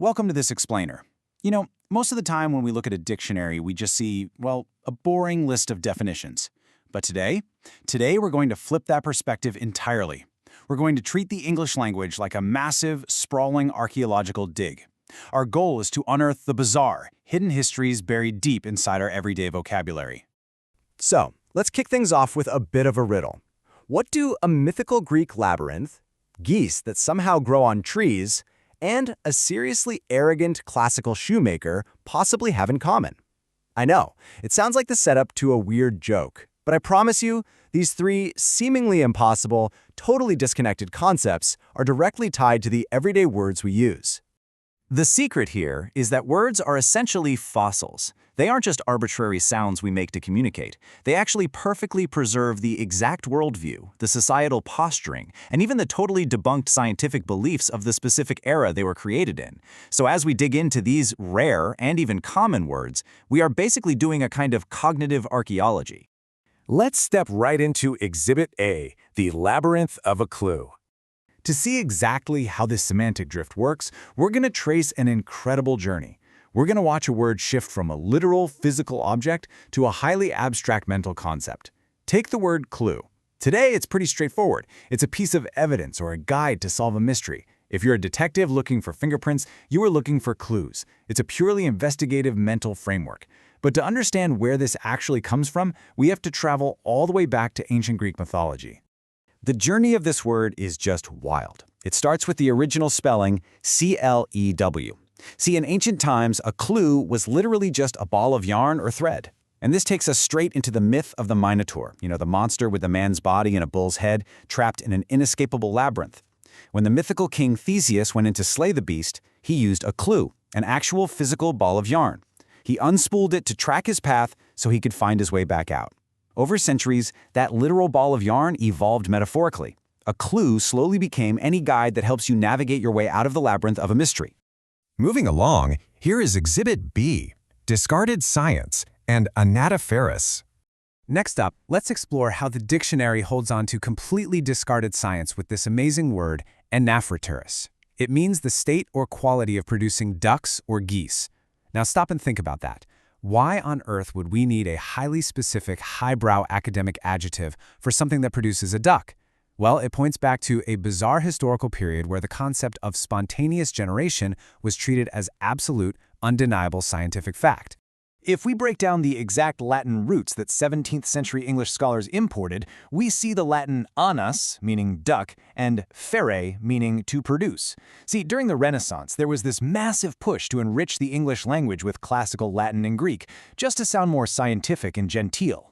welcome to this explainer. Most of the time when we look at a dictionary, we just see, well, a boring list of definitions. But today we're going to flip that perspective entirely. We're going to treat the English language like a massive, sprawling archaeological dig. Our goal is to unearth the bizarre, hidden histories buried deep inside our everyday vocabulary. So, let's kick things off with a bit of a riddle. What do a mythical Greek labyrinth, geese that somehow grow on trees, and a seriously arrogant classical shoemaker possibly have in common? I know, it sounds like the setup to a weird joke, but I promise you, these three seemingly impossible, totally disconnected concepts are directly tied to the everyday words we use. The secret here is that words are essentially fossils. They aren't just arbitrary sounds we make to communicate. They actually perfectly preserve the exact worldview, the societal posturing, and even the totally debunked scientific beliefs of the specific era they were created in. So as we dig into these rare and even common words, we are basically doing a kind of cognitive archaeology. Let's step right into Exhibit A, the labyrinth of a clue. To see exactly how this semantic drift works, we're going to trace an incredible journey. We're going to watch a word shift from a literal physical object to a highly abstract mental concept. Take the word clue. Today, it's pretty straightforward. It's a piece of evidence or a guide to solve a mystery. If you're a detective looking for fingerprints, you are looking for clues. It's a purely investigative mental framework. But to understand where this actually comes from, we have to travel all the way back to ancient Greek mythology. The journey of this word is just wild. It starts with the original spelling, C-L-E-W. See, in ancient times, a clue was literally just a ball of yarn or thread. And this takes us straight into the myth of the Minotaur, the monster with a man's body and a bull's head, trapped in an inescapable labyrinth. When the mythical king Theseus went in to slay the beast, he used a clue, an actual physical ball of yarn. He unspooled it to track his path so he could find his way back out. Over centuries, that literal ball of yarn evolved metaphorically. A clue slowly became any guide that helps you navigate your way out of the labyrinth of a mystery. Moving along, here is Exhibit B, discarded science and anatiferous. Next up, let's explore how the dictionary holds on to completely discarded science with this amazing word, anaphyteris. It means the state or quality of producing ducks or geese. Now stop and think about that. Why on earth would we need a highly specific, highbrow academic adjective for something that produces a duck? Well, it points back to a bizarre historical period where the concept of spontaneous generation was treated as absolute, undeniable scientific fact. If we break down the exact Latin roots that 17th century English scholars imported, we see the Latin anus, meaning duck, and fere, meaning to produce. See, during the Renaissance, there was this massive push to enrich the English language with classical Latin and Greek, just to sound more scientific and genteel.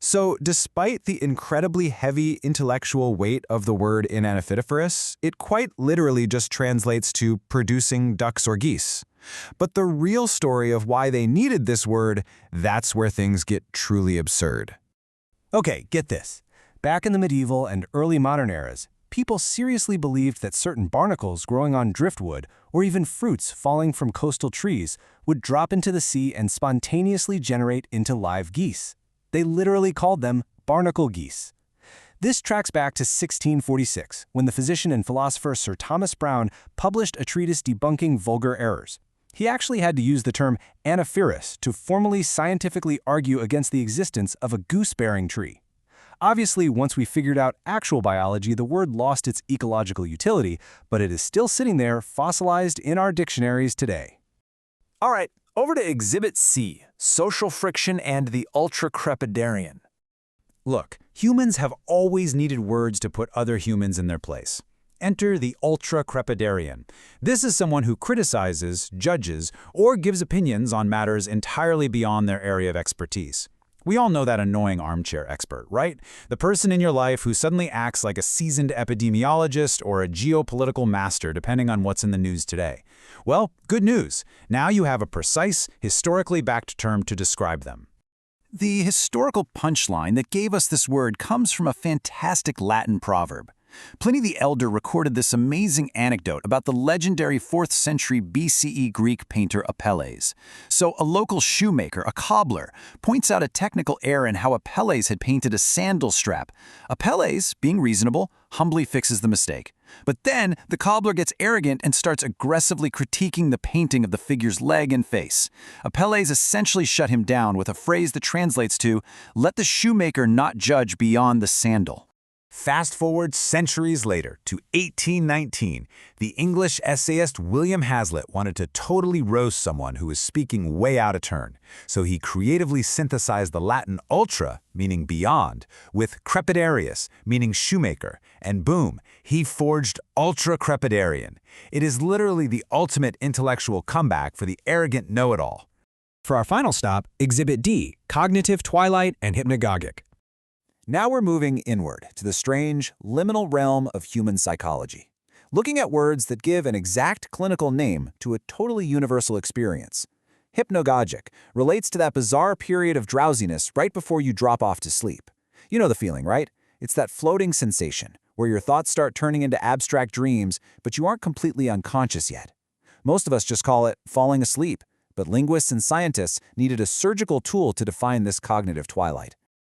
So, despite the incredibly heavy intellectual weight of the word anaphyteris, it quite literally just translates to producing ducks or geese. But the real story of why they needed this word, that's where things get truly absurd. Okay, get this. Back in the medieval and early modern eras, people seriously believed that certain barnacles growing on driftwood, or even fruits falling from coastal trees, would drop into the sea and spontaneously generate into live geese. They literally called them barnacle geese. This tracks back to 1646, when the physician and philosopher Sir Thomas Browne published a treatise debunking vulgar errors. He actually had to use the term anaphyteris to formally scientifically argue against the existence of a goose-bearing tree. Obviously, once we figured out actual biology, the word lost its ecological utility, but it is still sitting there fossilized in our dictionaries today. All right, over to Exhibit C, social friction and the ultra-crepidarian. Look, humans have always needed words to put other humans in their place. Enter the ultra-crepidarian. This is someone who criticizes, judges, or gives opinions on matters entirely beyond their area of expertise. We all know that annoying armchair expert, right? The person in your life who suddenly acts like a seasoned epidemiologist or a geopolitical master, depending on what's in the news today. Well, good news. Now you have a precise, historically backed term to describe them. The historical punchline that gave us this word comes from a fantastic Latin proverb. Pliny the Elder recorded this amazing anecdote about the legendary 4th century BCE Greek painter Apelles. So a local shoemaker, a cobbler, points out a technical error in how Apelles had painted a sandal strap. Apelles, being reasonable, humbly fixes the mistake. But then the cobbler gets arrogant and starts aggressively critiquing the painting of the figure's leg and face. Apelles essentially shut him down with a phrase that translates to, "Let the shoemaker not judge beyond the sandal." Fast forward centuries later to 1819, the English essayist William Hazlitt wanted to totally roast someone who was speaking way out of turn. So he creatively synthesized the Latin ultra, meaning beyond, with crepidarius, meaning shoemaker, and boom, he forged ultra crepidarian. It is literally the ultimate intellectual comeback for the arrogant know-it-all. For our final stop, Exhibit D, cognitive twilight and hypnagogic. Now we're moving inward to the strange, liminal realm of human psychology, looking at words that give an exact clinical name to a totally universal experience. Hypnagogic relates to that bizarre period of drowsiness right before you drop off to sleep. You know the feeling, right? It's that floating sensation where your thoughts start turning into abstract dreams, but you aren't completely unconscious yet. Most of us just call it falling asleep, but linguists and scientists needed a surgical tool to define this cognitive twilight.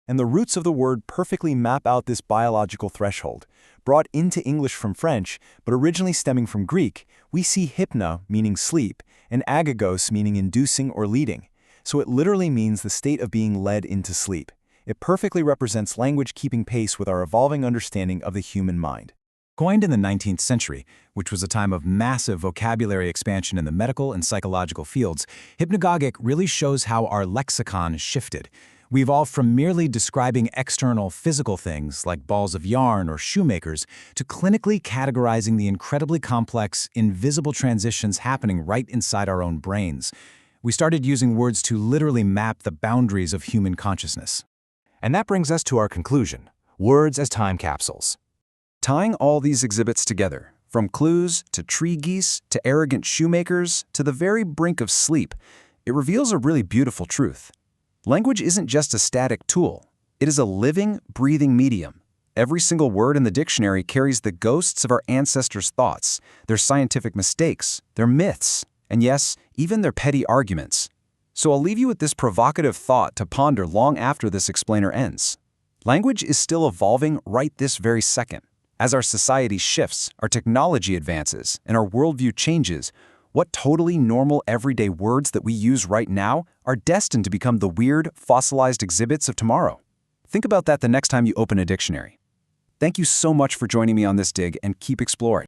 And the roots of the word perfectly map out this biological threshold. Brought into English from French, but originally stemming from Greek, we see hypna, meaning sleep, and agagos, meaning inducing or leading. So it literally means the state of being led into sleep. It perfectly represents language keeping pace with our evolving understanding of the human mind. Coined in the 19th century, which was a time of massive vocabulary expansion in the medical and psychological fields, hypnagogic really shows how our lexicon shifted. We evolved from merely describing external physical things like balls of yarn or shoemakers to clinically categorizing the incredibly complex, invisible transitions happening right inside our own brains. We started using words to literally map the boundaries of human consciousness. And that brings us to our conclusion, words as time capsules. Tying all these exhibits together, from clues to tree geese to arrogant shoemakers to the very brink of sleep, it reveals a really beautiful truth. Language isn't just a static tool. It is a living, breathing medium. Every single word in the dictionary carries the ghosts of our ancestors' thoughts, their scientific mistakes, their myths, and yes, even their petty arguments. So I'll leave you with this provocative thought to ponder long after this explainer ends. Language is still evolving right this very second. As our society shifts, our technology advances, and our worldview changes, what totally normal everyday words that we use right now are destined to become the weird, fossilized exhibits of tomorrow. Think about that the next time you open a dictionary. Thank you so much for joining me on this dig, and keep exploring.